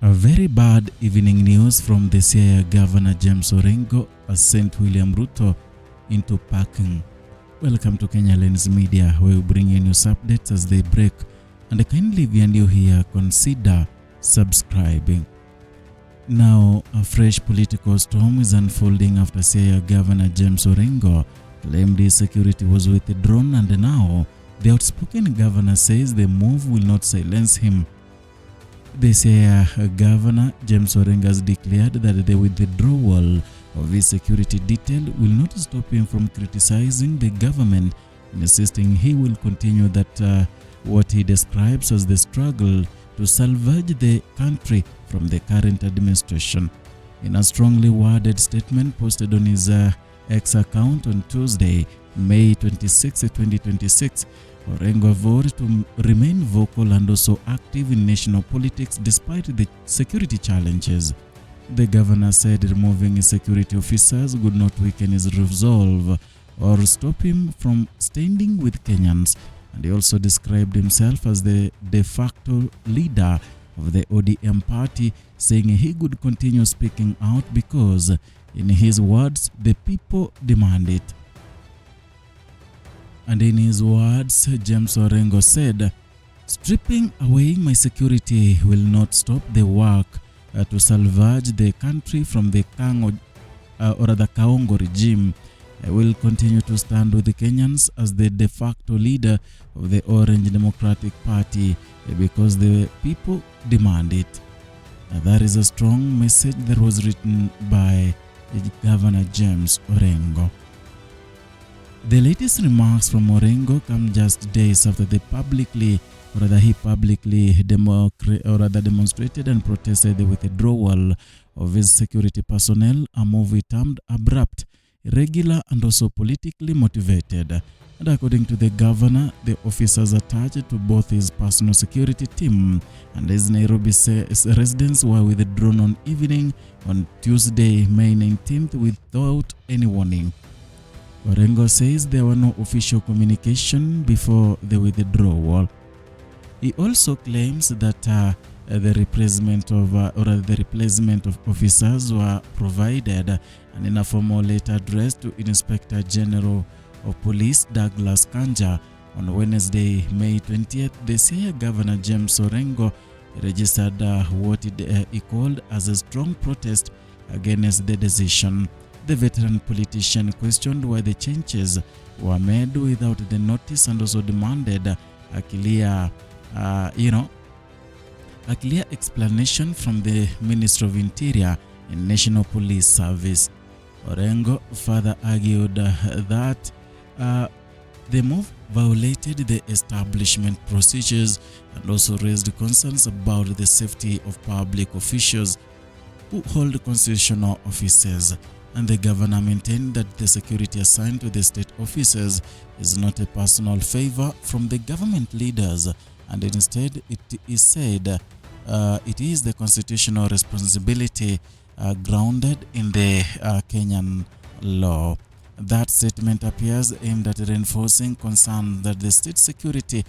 A very bad evening news from the Siaya Governor James Orengo has sent William Ruto into packing. Welcome to Kenya Lens Media, where we bring you news updates as they break. And kindly, if you are new here, consider subscribing. Now, a fresh political storm is unfolding after Siaya Governor James Orengo claimed his security was withdrawn, and now the outspoken governor says the move will not silence him. The Siaya Governor James Orengo has declared that the withdrawal of his security detail will not stop him from criticizing the government, insisting he will continue that what he describes as the struggle to salvage the country from the current administration. In a strongly worded statement posted on his X account on Tuesday, May 26, 2026, Orengo vowed to remain vocal and also active in national politics despite the security challenges. The governor said removing his security officers would not weaken his resolve or stop him from standing with Kenyans, and he also described himself as the de facto leader of the ODM party, saying he could continue speaking out because, in his words, the people demand it. And in his words, James Orengo said, "Stripping away my security will not stop the work to salvage the country from the Kaongo regime. I will continue to stand with the Kenyans as the de facto leader of the Orange Democratic Party because the people demand it." That is a strong message that was written by Governor James Orengo. The latest remarks from Orengo come just days after he publicly demonstrated and protested the withdrawal of his security personnel, a move he termed abrupt, irregular, and also politically motivated. And according to the governor, the officers attached to both his personal security team and his Nairobi residence were withdrawn on evening on Tuesday, May 19th, without any warning. Orengo says there were no official communication before the withdrawal. He also claims that the replacement of officers were provided, and in a formal letter addressed to Inspector General of Police Douglas Kanja on Wednesday, May 20th, the Siaya Governor James Orengo registered what he called as a strong protest against the decision. The veteran politician questioned why the changes were made without the notice and also demanded a clear explanation from the Minister of Interior and National Police Service. Orengo further argued that the move violated the establishment procedures and also raised concerns about the safety of public officials who hold constitutional offices. And the governor maintained that the security assigned to the state officers is not a personal favor from the government leaders, and instead it is said it is the constitutional responsibility grounded in the Kenyan law. That statement appears aimed at reinforcing concern that the state security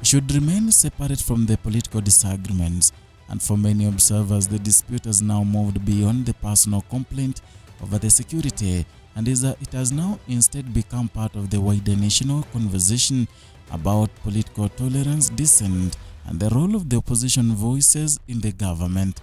should remain separate from the political disagreements, and for many observers, the dispute has now moved beyond the personal complaint over the security, and it has now instead become part of the wider national conversation about political tolerance, dissent, and the role of the opposition voices in the government.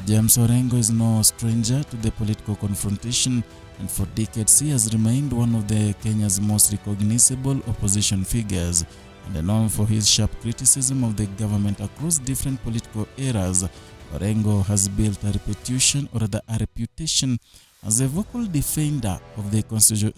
James Orengo is no stranger to the political confrontation, and for decades he has remained one of Kenya's most recognizable opposition figures, and known for his sharp criticism of the government across different political eras. Orengo has built a reputation as a vocal defender of the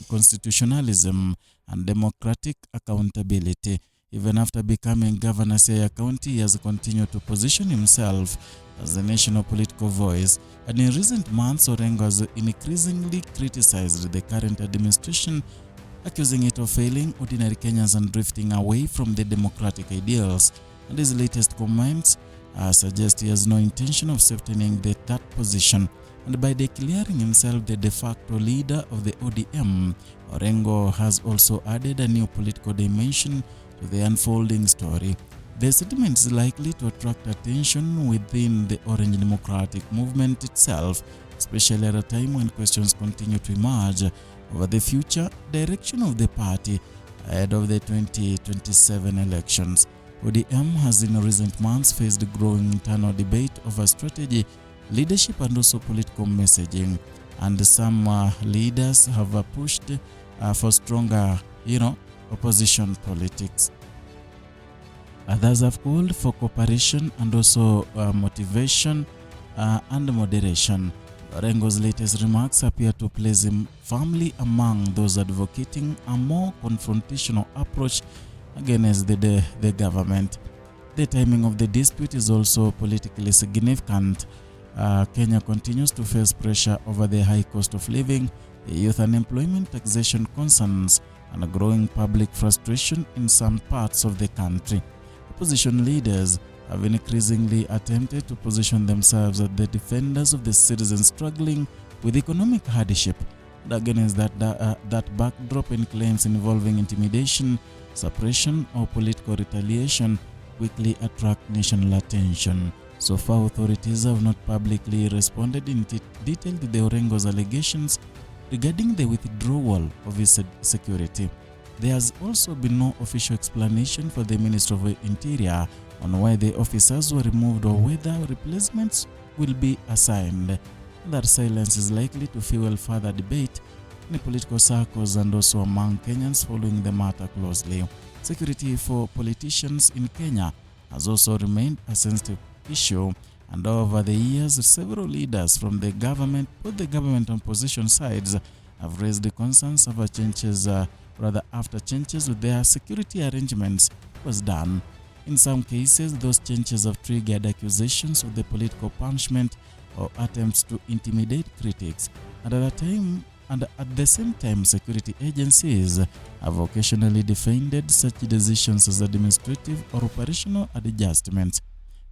constitutionalism and democratic accountability. Even after becoming governor of Siaya County, he has continued to position himself as a national political voice, and in recent months, Orengo has increasingly criticized the current administration, accusing it of failing ordinary Kenyans and drifting away from the democratic ideals. And his latest comments suggest he has no intention of sustaining that position. And by declaring himself the de facto leader of the ODM, Orengo has also added a new political dimension to the unfolding story. The statement is likely to attract attention within the Orange Democratic Movement itself, especially at a time when questions continue to emerge over the future direction of the party ahead of the 2027 elections. ODM has in recent months faced growing internal debate over strategy, leadership and also political messaging, and some leaders have pushed for stronger, opposition politics. Others have called for cooperation and also motivation and moderation. Orengo's latest remarks appear to place him firmly among those advocating a more confrontational approach against the government. The timing of the dispute is also politically significant. Kenya continues to face pressure over the high cost of living, youth unemployment, taxation concerns, and a growing public frustration in some parts of the country. Opposition leaders have increasingly attempted to position themselves as the defenders of the citizens struggling with economic hardship. And against that backdrop, in claims involving intimidation, suppression, or political retaliation quickly attract national attention. So far, authorities have not publicly responded in detail to the Orengo's allegations regarding the withdrawal of his security. There has also been no official explanation for the Minister of Interior on why the officers were removed or whether replacements will be assigned. That silence is likely to fuel further debate in political circles and also among Kenyans following the matter closely. Security for politicians in Kenya has also remained a sensitive issue, and over the years, several leaders from the government, both the government and opposition sides, have raised the concerns over after changes with their security arrangements was done. In some cases, those changes have triggered accusations of the political punishment or attempts to intimidate critics. And at the same time, security agencies have occasionally defended such decisions as administrative or operational adjustments.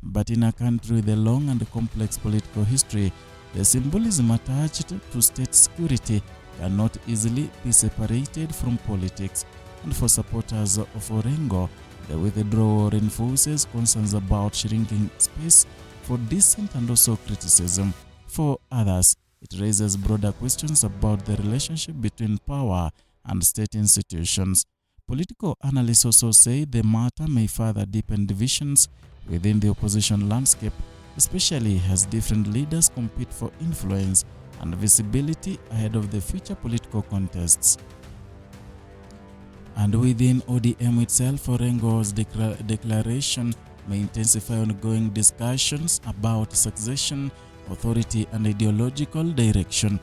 But in a country with a long and complex political history, the symbolism attached to state security cannot easily be separated from politics. And for supporters of Orengo, the withdrawal reinforces concerns about shrinking space for dissent and also criticism. For others, it raises broader questions about the relationship between power and state institutions. Political analysts also say the matter may further deepen divisions within the opposition landscape, especially as different leaders compete for influence and visibility ahead of the future political contests. And within ODM itself, Orengo's declaration may intensify ongoing discussions about succession, authority, and ideological direction.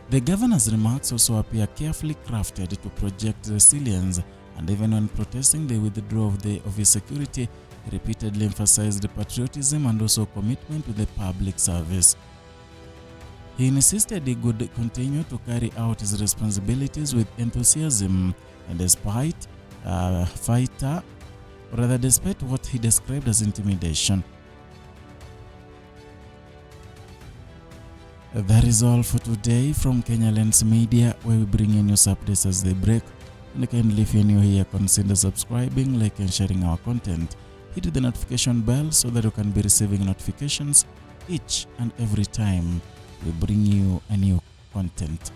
The governor's remarks also appear carefully crafted to project resilience, and even when protesting the withdrawal of his security, he repeatedly emphasized patriotism and also commitment to the public service. He insisted he would continue to carry out his responsibilities with enthusiasm, and despite what he described as intimidation. That is all for today from Kenya Lens Media, where we bring you news updates as they break. And kindly, if you're new here, consider subscribing, like and sharing our content. Hit the notification bell so that you can be receiving notifications each and every time we bring you a new content.